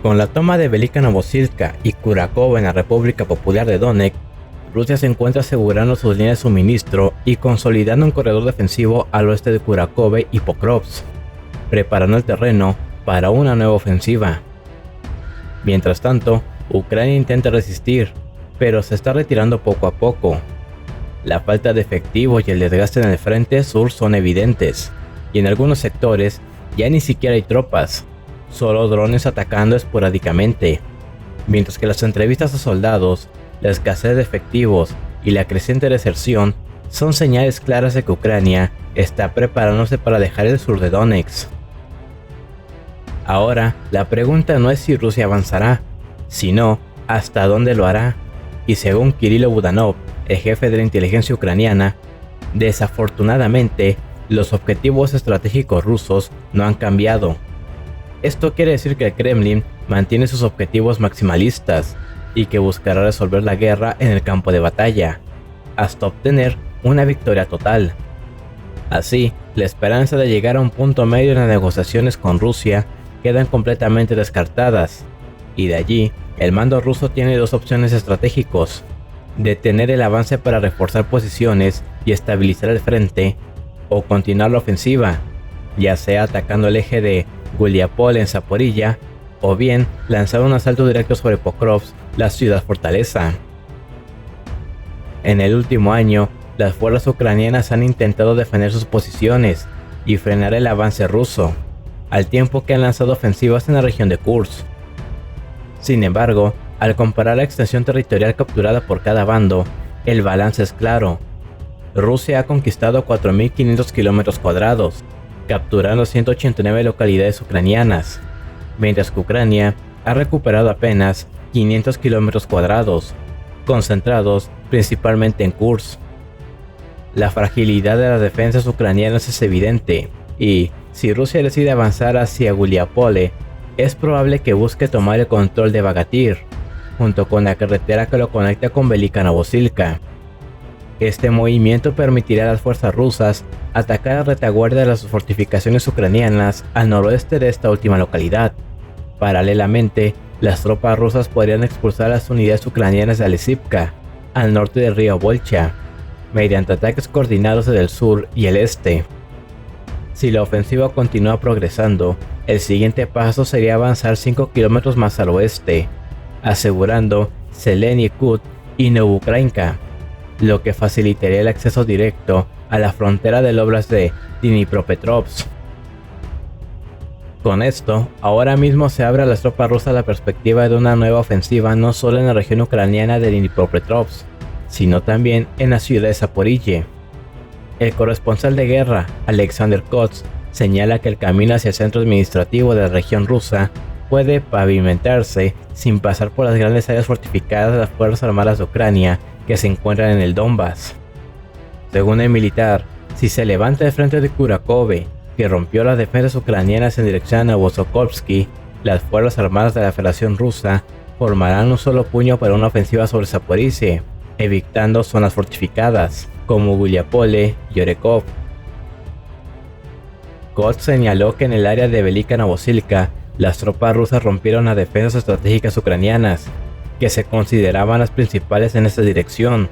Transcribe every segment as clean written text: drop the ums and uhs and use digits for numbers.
Con la toma de Velika Novosilka y Kurakov en la República Popular de Donetsk, Rusia se encuentra asegurando sus líneas de suministro y consolidando un corredor defensivo al oeste de Kurakov y Pokrovsk, preparando el terreno para una nueva ofensiva. Mientras tanto, Ucrania intenta resistir, pero se está retirando poco a poco. La falta de efectivos y el desgaste en el frente sur son evidentes, y en algunos sectores ya ni siquiera hay tropas, solo drones atacando esporádicamente, mientras que las entrevistas a soldados, la escasez de efectivos y la creciente deserción son señales claras de que Ucrania está preparándose para dejar el sur de Donetsk. Ahora, la pregunta no es si Rusia avanzará, sino hasta dónde lo hará, y según Kirilo Budanov, el jefe de la inteligencia ucraniana, desafortunadamente, los objetivos estratégicos rusos no han cambiado. Esto quiere decir que el Kremlin mantiene sus objetivos maximalistas y que buscará resolver la guerra en el campo de batalla, hasta obtener una victoria total. Así, la esperanza de llegar a un punto medio en las negociaciones con Rusia quedan completamente descartadas, y de allí, el mando ruso tiene dos opciones estratégicos: detener el avance para reforzar posiciones y estabilizar el frente, o continuar la ofensiva, ya sea atacando el eje de Guliápol en Zaporilla, o bien lanzar un asalto directo sobre Pokrovsk, la ciudad fortaleza. En el último año, las fuerzas ucranianas han intentado defender sus posiciones y frenar el avance ruso, al tiempo que han lanzado ofensivas en la región de Kursk. Sin embargo, al comparar la extensión territorial capturada por cada bando, el balance es claro. Rusia ha conquistado 4.500 kilómetros cuadrados, capturando 189 localidades ucranianas, mientras que Ucrania ha recuperado apenas 500 kilómetros cuadrados, concentrados principalmente en Kursk. La fragilidad de las defensas ucranianas es evidente, y si Rusia decide avanzar hacia Guliápol, es probable que busque tomar el control de Bagatir, junto con la carretera que lo conecta con Velika Novosilka. Este movimiento permitirá a las fuerzas rusas atacar a retaguardia de las fortificaciones ucranianas al noroeste de esta última localidad. Paralelamente, las tropas rusas podrían expulsar a las unidades ucranianas de Alesivka, al norte del río Volcha, mediante ataques coordinados desde el sur y el este. Si la ofensiva continúa progresando, el siguiente paso sería avanzar 5 kilómetros más al oeste, asegurando Zeleny-Kut y Novukrainka, lo que facilitaría el acceso directo a la frontera del óblast de Dnipropetrovsk. Con esto, ahora mismo se abre a las tropas rusas la perspectiva de una nueva ofensiva no solo en la región ucraniana de Dnipropetrovsk, sino también en la ciudad de Zaporille. El corresponsal de guerra, Alexander Kots, señala que el camino hacia el centro administrativo de la región rusa puede pavimentarse sin pasar por las grandes áreas fortificadas de las Fuerzas Armadas de Ucrania que se encuentran en el Donbass. Según el militar, si se levanta el frente de Kurakov, que rompió las defensas ucranianas en dirección a Novosokovsky, las Fuerzas Armadas de la Federación Rusa formarán un solo puño para una ofensiva sobre Zaporizhzhia, evitando zonas fortificadas, como Guliápol y Orekov. Koch señaló que en el área de Velika Novosilka, las tropas rusas rompieron las defensas estratégicas ucranianas, que se consideraban las principales en esta dirección,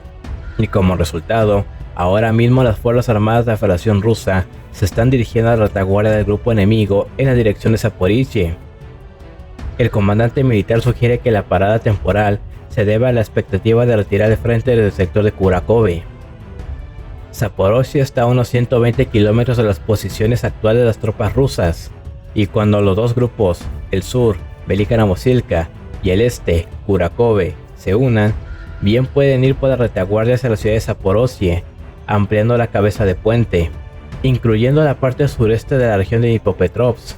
y como resultado, ahora mismo las Fuerzas Armadas de la Federación Rusa se están dirigiendo a la retaguardia del grupo enemigo en la dirección de Zaporizhzhia. El comandante militar sugiere que la parada temporal se debe a la expectativa de retirar el frente del sector de Kurakov. Zaporozhye está a unos 120 kilómetros de las posiciones actuales de las tropas rusas, y cuando los dos grupos, el sur, Velika Novosilka, y el este, Kurakov, se unan, bien pueden ir por la retaguardia hacia la ciudad de Zaporozhye, ampliando la cabeza de puente, incluyendo la parte sureste de la región de Dnipropetrovsk.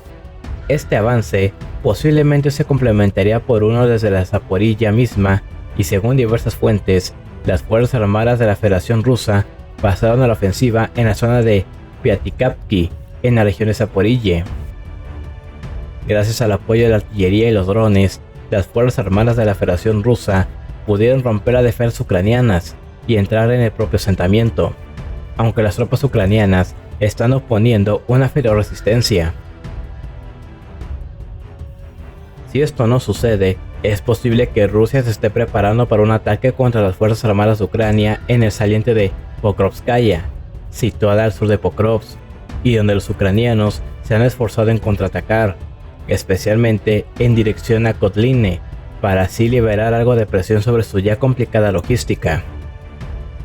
Este avance posiblemente se complementaría por uno desde la Zaporilla misma, y según diversas fuentes, las Fuerzas Armadas de la Federación Rusa pasaron a la ofensiva en la zona de Pyatikavky, en la región de Zaporille. Gracias al apoyo de la artillería y los drones, las Fuerzas Armadas de la Federación Rusa pudieron romper las defensas ucranianas y entrar en el propio asentamiento, aunque las tropas ucranianas están oponiendo una feroz resistencia. Si esto no sucede, es posible que Rusia se esté preparando para un ataque contra las Fuerzas Armadas de Ucrania en el saliente de Pokrovskaya, situada al sur de Pokrovsk, y donde los ucranianos se han esforzado en contraatacar, especialmente en dirección a Kotline, para así liberar algo de presión sobre su ya complicada logística.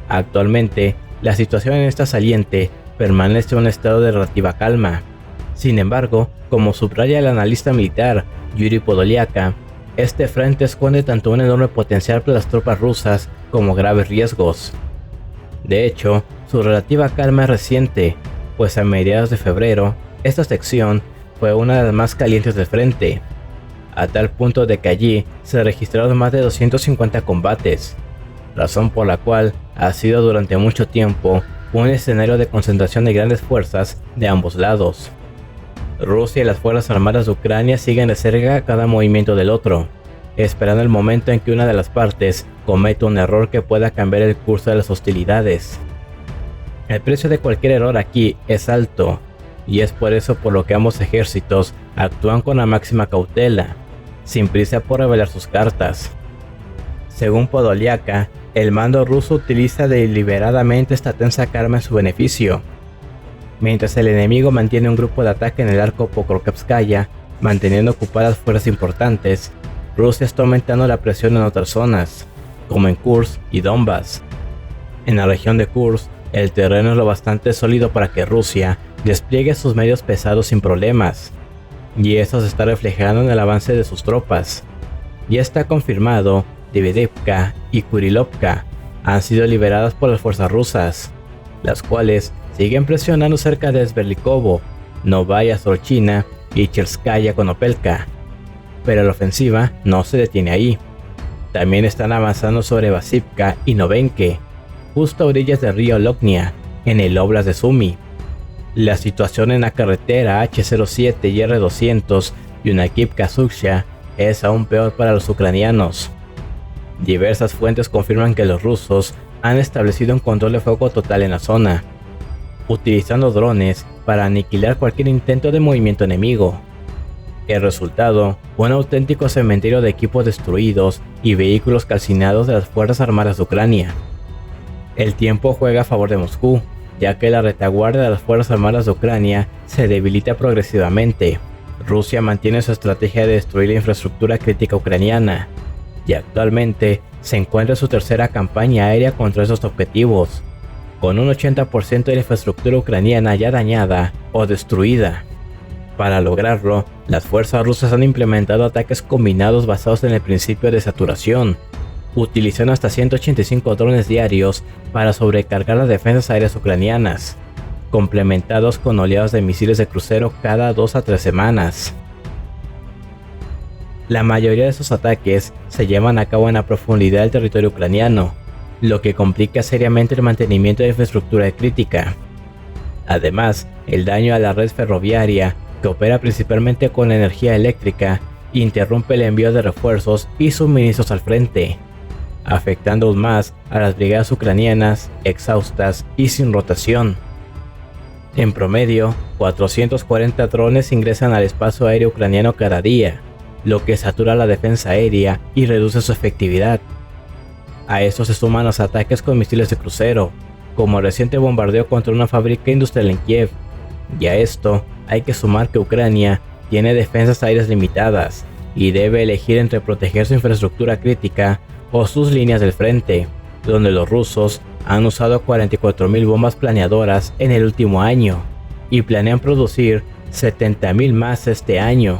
Actualmente, la situación en esta saliente permanece en un estado de relativa calma. Sin embargo, como subraya el analista militar Yuri Podoliaka, este frente esconde tanto un enorme potencial para las tropas rusas como graves riesgos. De hecho, su relativa calma es reciente, pues a mediados de febrero, esta sección fue una de las más calientes del frente, a tal punto de que allí se registraron más de 250 combates, razón por la cual ha sido durante mucho tiempo un escenario de concentración de grandes fuerzas de ambos lados. Rusia y las Fuerzas Armadas de Ucrania siguen de cerca cada movimiento del otro, esperando el momento en que una de las partes cometa un error que pueda cambiar el curso de las hostilidades. El precio de cualquier error aquí es alto, y es por eso por lo que ambos ejércitos actúan con la máxima cautela, sin prisa por revelar sus cartas. Según Podoliaka, el mando ruso utiliza deliberadamente esta tensa calma en su beneficio. Mientras el enemigo mantiene un grupo de ataque en el arco Pokrovskaya, manteniendo ocupadas fuerzas importantes, Rusia está aumentando la presión en otras zonas, como en Kursk y Donbass. En la región de Kursk, el terreno es lo bastante sólido para que Rusia despliegue sus medios pesados sin problemas, y esto se está reflejando en el avance de sus tropas. Ya está confirmado, Davidivka y Kurilovka han sido liberadas por las fuerzas rusas, las cuales siguen presionando cerca de Sverlikovo, Novaya Zorchina y Cherskaya Konopelka, pero la ofensiva no se detiene ahí. También están avanzando sobre Vasivka y Novenke, justo a orillas del río Loknia, en el Oblast de Sumy. La situación en la carretera H07 y R200 Yunakivka-Suksha es aún peor para los ucranianos. Diversas fuentes confirman que los rusos han establecido un control de fuego total en la zona, utilizando drones para aniquilar cualquier intento de movimiento enemigo. El resultado, un auténtico cementerio de equipos destruidos y vehículos calcinados de las Fuerzas Armadas de Ucrania. El tiempo juega a favor de Moscú, ya que la retaguardia de las Fuerzas Armadas de Ucrania se debilita progresivamente. Rusia mantiene su estrategia de destruir la infraestructura crítica ucraniana, y actualmente se encuentra en su tercera campaña aérea contra esos objetivos, con un 80% de la infraestructura ucraniana ya dañada o destruida. Para lograrlo, las fuerzas rusas han implementado ataques combinados basados en el principio de saturación, utilizando hasta 185 drones diarios para sobrecargar las defensas aéreas ucranianas, complementados con oleadas de misiles de crucero cada 2 a 3 semanas. La mayoría de esos ataques se llevan a cabo en la profundidad del territorio ucraniano, lo que complica seriamente el mantenimiento de infraestructura crítica. Además, el daño a la red ferroviaria, que opera principalmente con energía eléctrica, interrumpe el envío de refuerzos y suministros al frente, afectando aún más a las brigadas ucranianas exhaustas y sin rotación. En promedio, 440 drones ingresan al espacio aéreo ucraniano cada día, lo que satura la defensa aérea y reduce su efectividad. A esto se suman los ataques con misiles de crucero, como el reciente bombardeo contra una fábrica industrial en Kiev, y a esto hay que sumar que Ucrania tiene defensas aéreas limitadas y debe elegir entre proteger su infraestructura crítica o sus líneas del frente, donde los rusos han usado 44.000 bombas planeadoras en el último año y planean producir 70.000 más este año.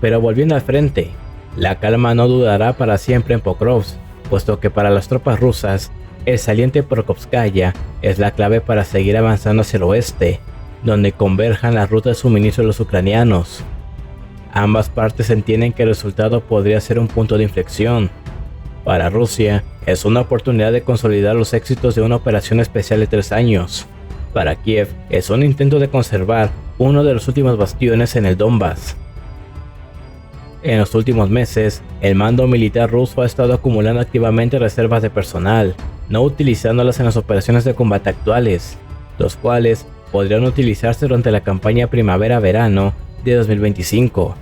Pero volviendo al frente, la calma no durará para siempre en Pokrovsk, puesto que para las tropas rusas, el saliente Pokrovskaya es la clave para seguir avanzando hacia el oeste, donde converjan las rutas de suministro de los ucranianos. Ambas partes entienden que el resultado podría ser un punto de inflexión. Para Rusia, es una oportunidad de consolidar los éxitos de una operación especial de 3 años. Para Kiev, es un intento de conservar uno de los últimos bastiones en el Donbass. En los últimos meses, el mando militar ruso ha estado acumulando activamente reservas de personal, no utilizándolas en las operaciones de combate actuales, los cuales podrían utilizarse durante la campaña primavera-verano de 2025.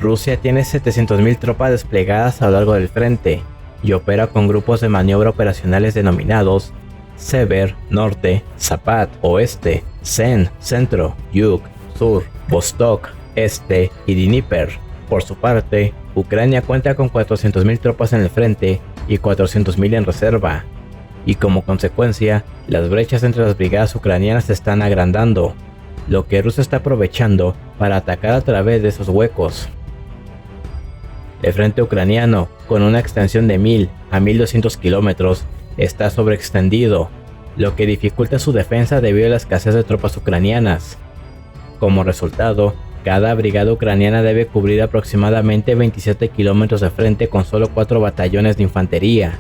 Rusia tiene 700.000 tropas desplegadas a lo largo del frente y opera con grupos de maniobra operacionales denominados Sever, Norte, Zapat, Oeste, Sen, Centro, Yug, Sur, Vostok, Este y Dnieper. Por su parte, Ucrania cuenta con 400.000 tropas en el frente y 400.000 en reserva, y como consecuencia, las brechas entre las brigadas ucranianas se están agrandando, lo que Rusia está aprovechando para atacar a través de esos huecos. El frente ucraniano, con una extensión de 1000 a 1200 kilómetros, está sobreextendido, lo que dificulta su defensa debido a la escasez de tropas ucranianas. Como resultado, cada brigada ucraniana debe cubrir aproximadamente 27 kilómetros de frente con solo 4 batallones de infantería,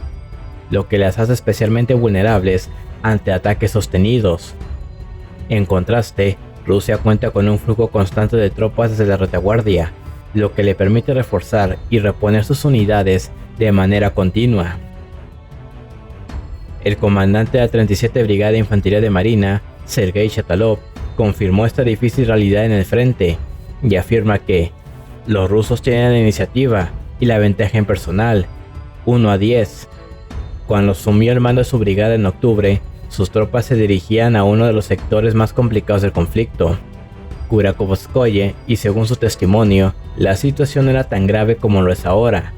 lo que las hace especialmente vulnerables ante ataques sostenidos. En contraste, Rusia cuenta con un flujo constante de tropas desde la retaguardia, lo que le permite reforzar y reponer sus unidades de manera continua. El comandante de la 37 Brigada de Infantería de Marina, Sergei Shatalov, confirmó esta difícil realidad en el frente y afirma que los rusos tienen la iniciativa y la ventaja en personal, 1-10. Cuando asumió el mando de su brigada en octubre, sus tropas se dirigían a uno de los sectores más complicados del conflicto, Kurakovskoye, y según su testimonio, la situación no era tan grave como lo es ahora.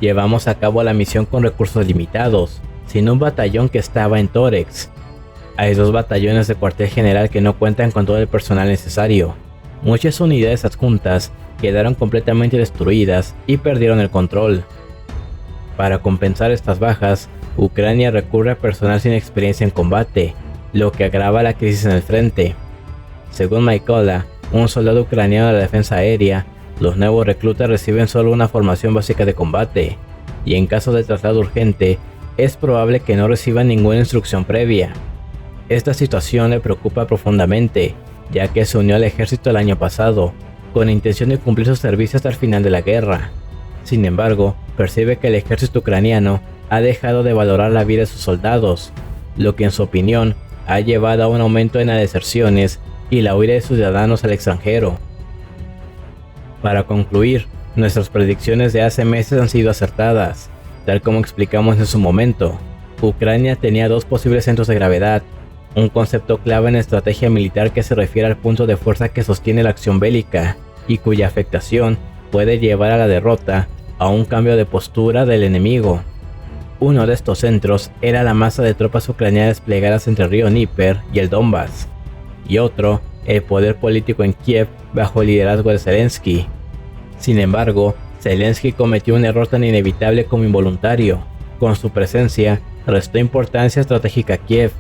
Llevamos a cabo la misión con recursos limitados, sin un batallón que estaba en Toretsk. Hay 2 batallones de cuartel general que no cuentan con todo el personal necesario. Muchas unidades adjuntas quedaron completamente destruidas y perdieron el control. Para compensar estas bajas, Ucrania recurre a personal sin experiencia en combate, lo que agrava la crisis en el frente. Según Mykola, un soldado ucraniano de la defensa aérea, los nuevos reclutas reciben solo una formación básica de combate, y en caso de traslado urgente, es probable que no reciban ninguna instrucción previa. Esta situación le preocupa profundamente, ya que se unió al ejército el año pasado, con intención de cumplir su servicio hasta el final de la guerra. Sin embargo, percibe que el ejército ucraniano ha dejado de valorar la vida de sus soldados, lo que en su opinión ha llevado a un aumento en las deserciones y la huida de ciudadanos al extranjero. Para concluir, nuestras predicciones de hace meses han sido acertadas, tal como explicamos en su momento. Ucrania tenía 2 posibles centros de gravedad, un concepto clave en estrategia militar que se refiere al punto de fuerza que sostiene la acción bélica y cuya afectación puede llevar a la derrota a un cambio de postura del enemigo. Uno de estos centros era la masa de tropas ucranianas desplegadas entre el río Dnieper y el Donbass, y otro, el poder político en Kiev bajo el liderazgo de Zelensky. Sin embargo, Zelensky cometió un error tan inevitable como involuntario. Con su presencia, restó importancia estratégica a Kiev,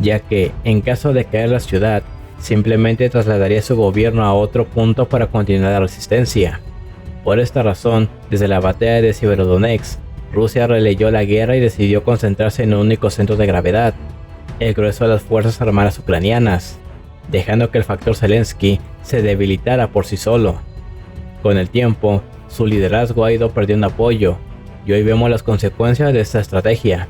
ya que, en caso de caer la ciudad, simplemente trasladaría su gobierno a otro punto para continuar la resistencia. Por esta razón, desde la batalla de Severodonetsk, Rusia releyó la guerra y decidió concentrarse en un único centro de gravedad, el grueso de las fuerzas armadas ucranianas, dejando que el factor Zelensky se debilitara por sí solo. Con el tiempo, su liderazgo ha ido perdiendo apoyo, y hoy vemos las consecuencias de esta estrategia.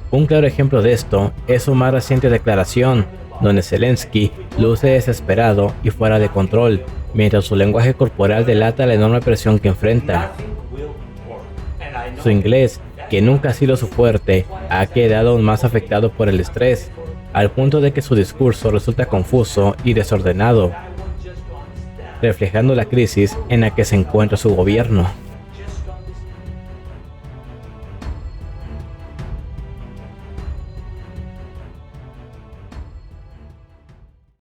Un claro ejemplo de esto es su más reciente declaración, donde Zelensky luce desesperado y fuera de control, mientras su lenguaje corporal delata la enorme presión que enfrenta. Su inglés, que nunca ha sido su fuerte, ha quedado aún más afectado por el estrés, al punto de que su discurso resulta confuso y desordenado, reflejando la crisis en la que se encuentra su gobierno.